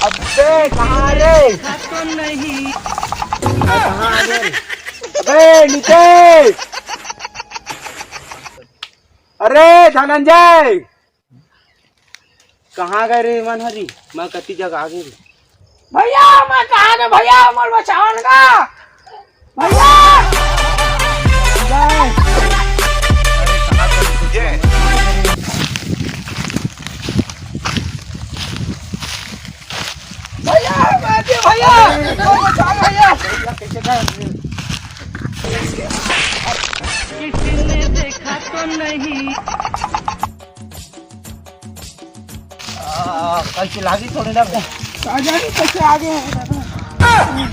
अबे कहाँ रे? तो नहीं कहाँ आ गए? अबे नीचे! अरे धनंजय कहाँ गए रे मनहरी? मैं कति जगह आ गई भैया मैं कहा गए भैया मोर बचावन का भैया भैया मैं दे भैया मोर बचाओ भैया कैसे गए? किसी ने देखा तो नहीं कैसे लागी थोड़ी ना साजन कैसे आगे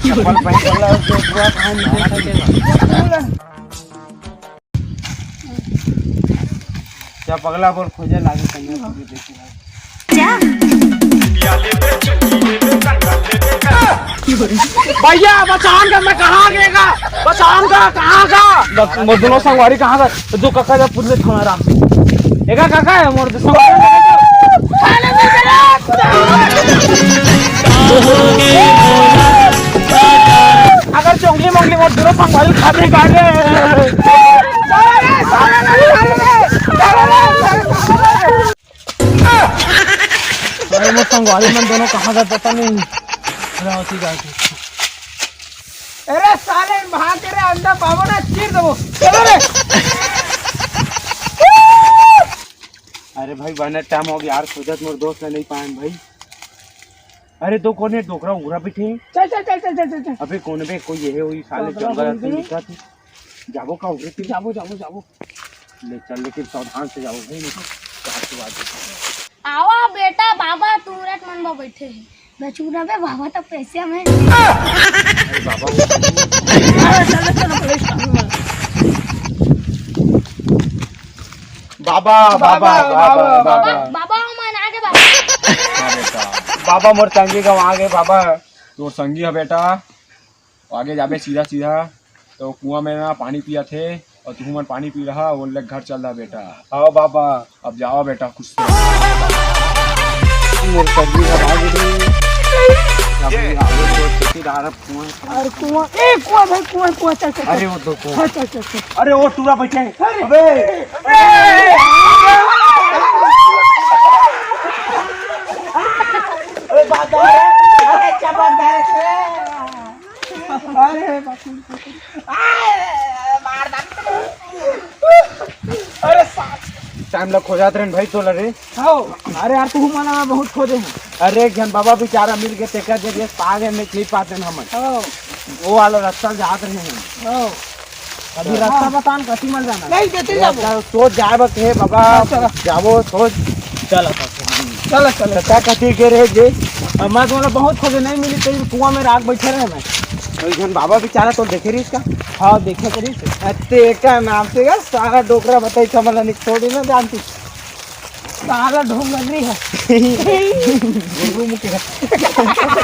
चप्पल पहन ला उसके पूरा खान क्या पगला बोल खोजे लागे कन्या भैया बचान का मैं कहाँ गएगा बचान का कहाँ का मोर दोनों संगवारी कहाँ गए? जो काका जब पुतले हमारा एका काका है मोर संगवारी अगर चोंगली मोंगली मोर दोनों संगवारी खाते काटे अरे मोर संगवारी मन दोनों कहाँ गए पता नहीं। अरे साले भाग के रे अंदर बाबू ने चीर दो चलो रे अरे भाई बने टाइम हो गया यार खोजत मोर दोस्त ने नहीं पाए भाई। अरे दो कोने डोकरा उगरा बैठे चल चल चल चल चल चल अबे कोने पे कोई ये हुई साले जंगल से निकला थी जाबो का उगरे थी जाबो जाबो जाबो ले चल लेकिन सावधान से जाओ भाई नहीं तो हाथ से बात आवा बेटा बाबा तुरंत मन में बैठे हैं बचूना बे बाबा तो पैसे में अरे बाबा चलो चलो पुलिस बाबा बाबा बाबा बाबा बाबा मन आगे बाबा बेटा बाबा मोर संगी का वहाँ गए बाबा तो संगी है बेटा आगे जाबे सीधा सीधा तो कुआं में ना पानी पिया थे और तू मन पानी पी रहा वो लोग घर चल रहा बेटा। आओ बाबा अब जाओ बेटा कुछ मोर संगी का भाग और कुआं ए कुआं भाई कुआं चल चल अरे वो दो चल चल चल अरे वो टूरा बैठे अबे अरे बात अरे जबरदस्त अरे अरे टाइम लग खो जाते भाई तो लगे आओ अरे यार तू मना बहुत खोजे हैं अरे ज्ञान बाबा बेचारा मिल के तेकर जरिए पागे में नहीं पाते हम आओ वो वाला रास्ता जात रहे हैं आओ अभी रास्ता बतान कसी मर जाना नहीं देते जाबो सोच जाए बके बाबा जाबो सोच चल चलो चलो क्या कथी के रहे जे मैं तो बहुत खोजे नहीं मिली तो कुआं में रात बैठे रहे मैं तो ज्ञान बाबा बेचारा तो देखे रही इसका हाँ देखे करी अत्ते का नाम से का सारा डोकरा बताई समझ नहीं थोड़ी ना जानती सारा ढोंग लग रही है गुरु मुके